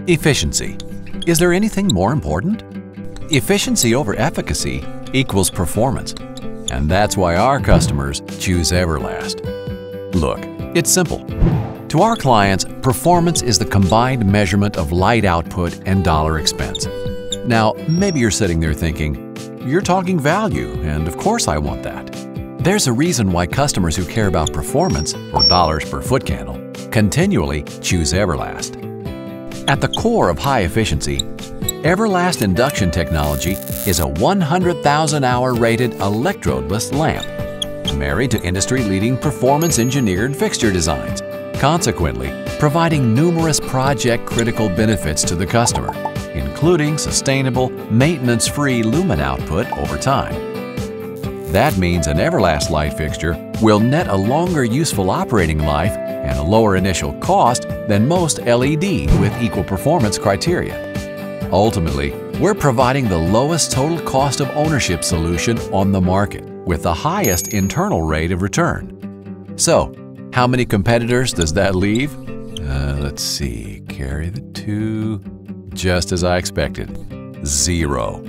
Efficiency. Is there anything more important? Efficiency over efficacy equals performance, and that's why our customers choose Everlast. Look, it's simple. To our clients, performance is the combined measurement of light output and dollar expense. Now, maybe you're sitting there thinking, you're talking value, and of course I want that. There's a reason why customers who care about performance, or dollars per foot candle, continually choose Everlast. At the core of high efficiency, Everlast induction technology is a 100,000-hour rated electrodeless lamp, married to industry-leading performance-engineered fixture designs, consequently providing numerous project-critical benefits to the customer, including sustainable, maintenance-free lumen output over time. That means an Everlast light fixture will net a longer useful operating life and a lower initial cost than most LED with equal performance criteria. Ultimately, we're providing the lowest total cost of ownership solution on the market with the highest internal rate of return. So, how many competitors does that leave? Let's see, carry the 2, just as I expected, 0.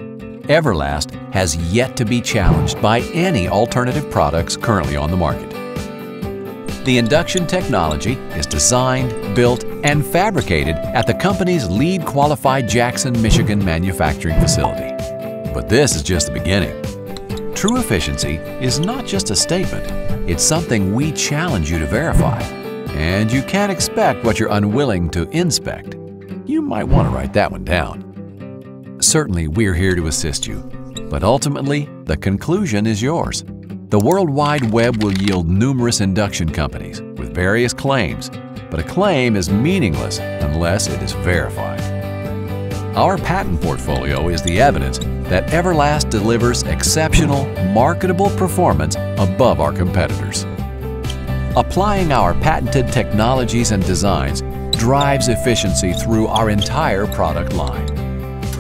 Everlast has yet to be challenged by any alternative products currently on the market. The induction technology is designed, built, and fabricated at the company's LEED qualified Jackson, Michigan manufacturing facility. But this is just the beginning. True efficiency is not just a statement, it's something we challenge you to verify. And you can't expect what you're unwilling to inspect. You might want to write that one down. Certainly, we're here to assist you, but ultimately, the conclusion is yours. The World Wide Web will yield numerous induction companies with various claims, but a claim is meaningless unless it is verified. Our patent portfolio is the evidence that Everlast delivers exceptional, marketable performance above our competitors. Applying our patented technologies and designs drives efficiency through our entire product line.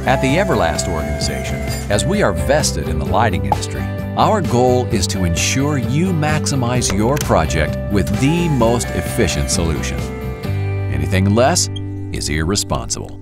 At the Everlast organization, as we are vested in the lighting industry, our goal is to ensure you maximize your project with the most efficient solution. Anything less is irresponsible.